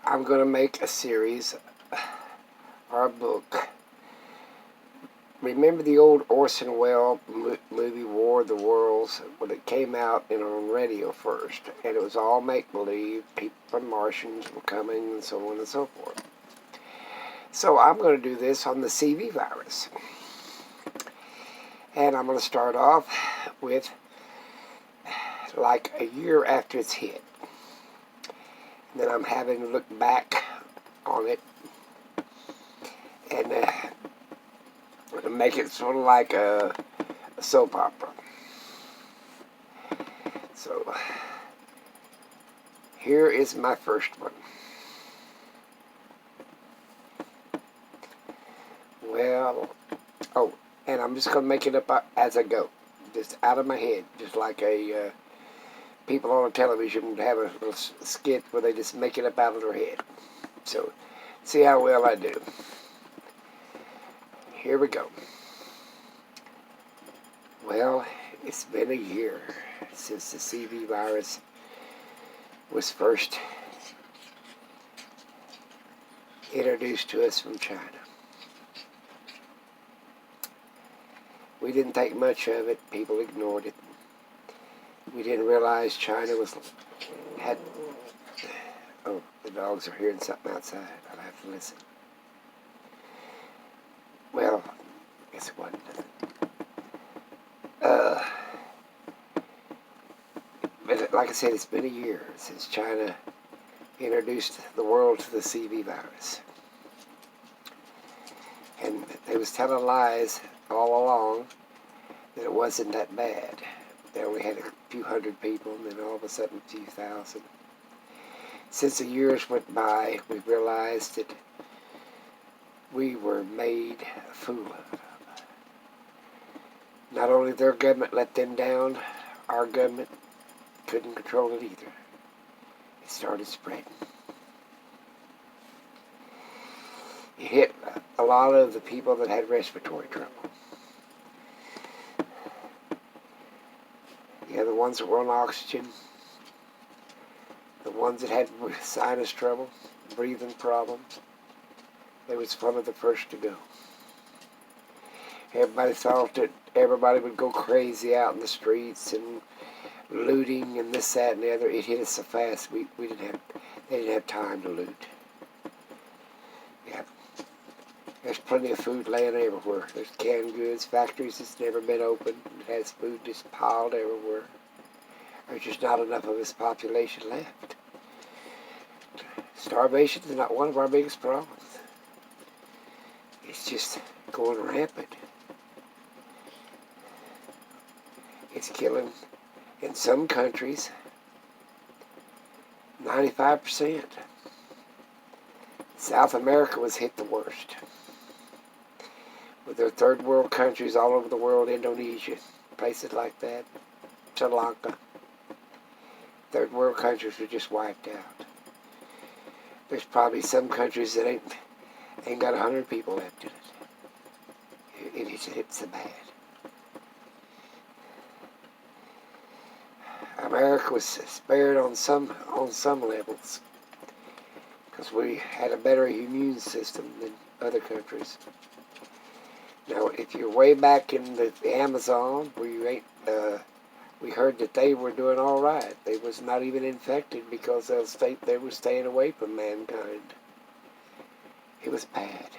I'm going to make a series or a book. Remember the old Orson Welles movie War of the Worlds, when it came out on radio first, and it was all make-believe, people from Martians were coming and so on and so forth. So I'm going to do this on the CV virus. And I'm going to start off with like a year after it's hit. And then I'm having to look back on it and make it sort of like a soap opera. So here is my first one. Well, and I'm just going to make it up as I go, just out of my head, just like people on television would have a little skit where they just make it up out of their head. So, see how well I do. Here we go. Well, it's been a year since the CV virus was first introduced to us from China. We didn't think much of it. People ignored it. We didn't realize China had. Oh, the dogs are hearing something outside. I'll have to listen. Well, guess what? But like I said, it's been a year since China introduced the world to the CV virus. And they was telling lies all along that it wasn't that bad. They only had a few hundred people, and then all of a sudden a few thousand. Since the years went by, we realized that we were made a fool of. Not only their government let them down, our government couldn't control it either. It started spreading. It hit a lot of the people that had respiratory trouble. Yeah, the ones that were on oxygen, the ones that had sinus trouble, breathing problems, they was one of the first to go. Everybody thought that everybody would go crazy out in the streets and looting and this, that, and the other. It hit us so fast they didn't have time to loot. Yeah, there's plenty of food laying everywhere. There's canned goods, factories that's never been opened. It has food just piled everywhere. There's just not enough of this population left. Starvation is not one of our biggest problems. It's just going rampant. It's killing, in some countries, 95%. South America was hit the worst. With their third world countries all over the world, Indonesia, places like that, Sri Lanka. Third world countries were just wiped out. There's probably some countries that ain't got 100 people left in it. It's so bad. America was spared on some levels because we had a better immune system than other countries. Now, if you're way back in the Amazon, where you ain't, we heard that they were doing all right. They was not even infected because they were staying away from mankind. It was bad.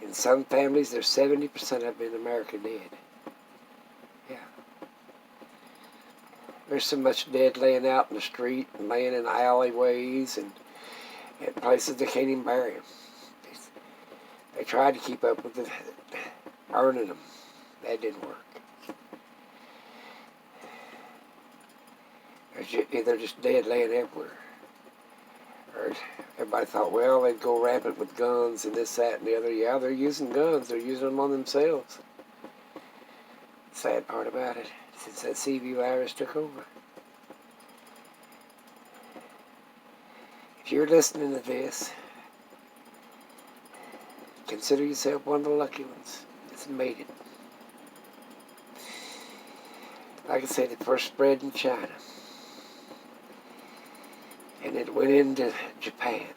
In some families, there's 70% of them in America dead. Yeah. There's so much dead laying out in the street and laying in alleyways and places they can't even bury them. They tried to keep up with it, earning them. That didn't work. They're just dead laying everywhere. Or everybody thought, well, they'd go rampant with guns and this, that, and the other. Yeah, they're using guns. They're using them on themselves. Sad part about it, since that CV virus took over. If you're listening to this, consider yourself one of the lucky ones that's made it. Like I said, it first spread in China. and it went into Japan.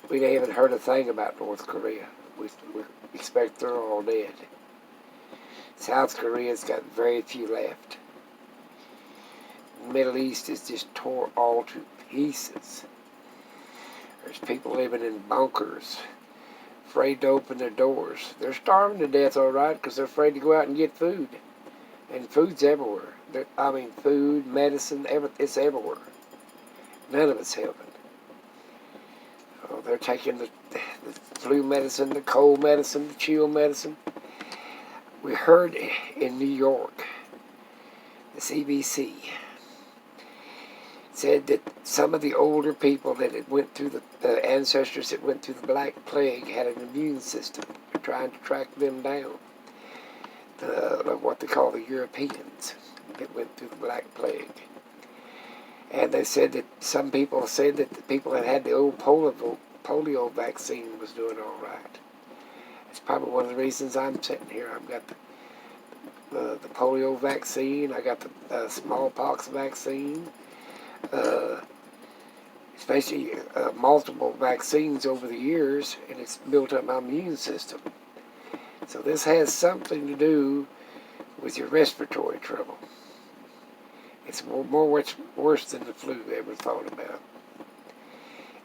We haven't heard a thing about North Korea. We expect they're all dead. South Korea's got very few left. The Middle East is just tore all to pieces. There's people living in bunkers, afraid to open their doors. They're starving to death, all right, because they're afraid to go out and get food. And food's everywhere. Food, medicine, it's everywhere. None of it's helping. Oh, they're taking the flu medicine, the cold medicine, the chill medicine. We heard in New York, the CBC said that some of the older people that had went through the ancestors that went through the Black Plague had an immune system. They're trying to track them down. What they call the Europeans that went through the Black Plague. And they said that some people said that the people that had the old polio vaccine was doing all right. It's probably one of the reasons I'm sitting here. I've got the polio vaccine. I got the smallpox vaccine. Especially multiple vaccines over the years, and it's built up my immune system. So this has something to do with your respiratory trouble. It's much worse than the flu ever thought about.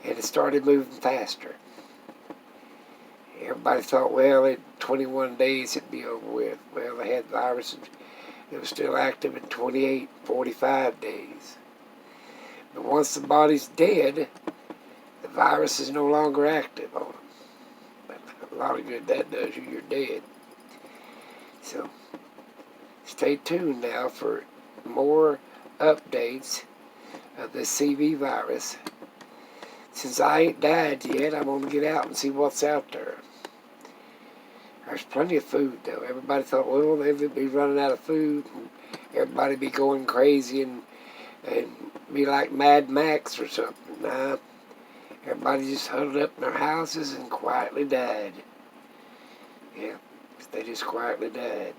And it started moving faster. Everybody thought, well, in 21 days it'd be over with. Well, they had the virus, it was still active in 28, 45 days. But once the body's dead, the virus is no longer active on them. But a lot of good that does you, you're dead. So, stay tuned now for more updates of the CV virus. Since I ain't died yet, I'm going to get out and see what's out there. There's plenty of food, though. Everybody thought, well, they'd be running out of food, and everybody be going crazy and be like Mad Max or something. Nah, everybody just huddled up in their houses and quietly died. Yeah, they just quietly died.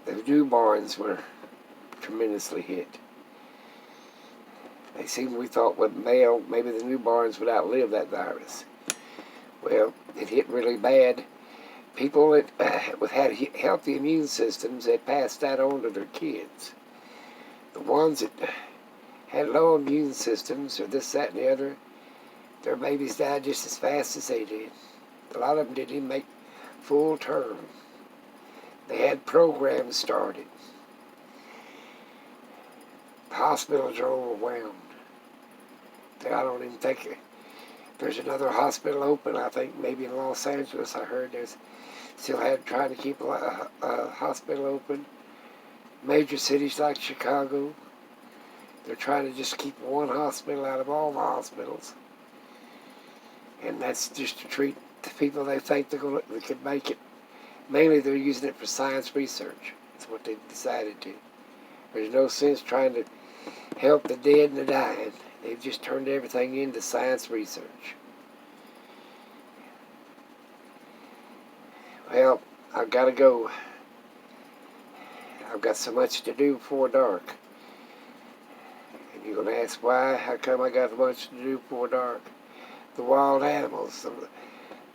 The newborns were tremendously hit. We thought with male, maybe the newborns would outlive that virus. Well, it hit really bad. People that had healthy immune systems, they passed that on to their kids. The ones that had low immune systems, or this, that, and the other, their babies died just as fast as they did. A lot of them didn't even make full term. They had programs started. The hospitals are overwhelmed. I don't even think there's another hospital open. I think maybe in Los Angeles, I heard there's still trying to keep a hospital open. Major cities like Chicago, they're trying to just keep one hospital out of all the hospitals. And that's just to treat the people they think they could make it. Mainly they're using it for science research. That's what they've decided to. There's no sense trying to help the dead and the dying. They've just turned everything into science research. Well, I've got to go. I've got so much to do before dark. And you're going to ask why? How come I got so much to do before dark? The wild animals,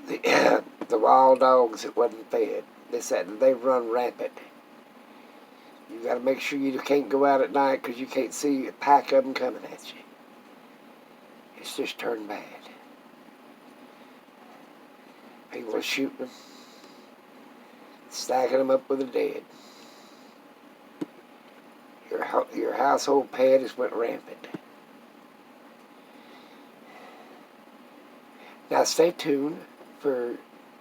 the wild dogs that wasn't fed, they run rampant. You got to make sure you can't go out at night because you can't see a pack of them coming at you. It's just turned bad. People are shooting them, stacking them up with the dead. Your household pet has went rampant. Now stay tuned for,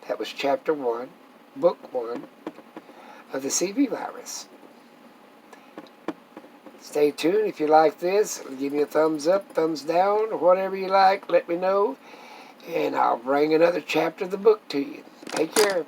that was chapter 1, book 1 of the CV virus. Stay tuned. If you like this, give me a thumbs up, thumbs down, or whatever you like. Let me know, and I'll bring another chapter of the book to you. Take care.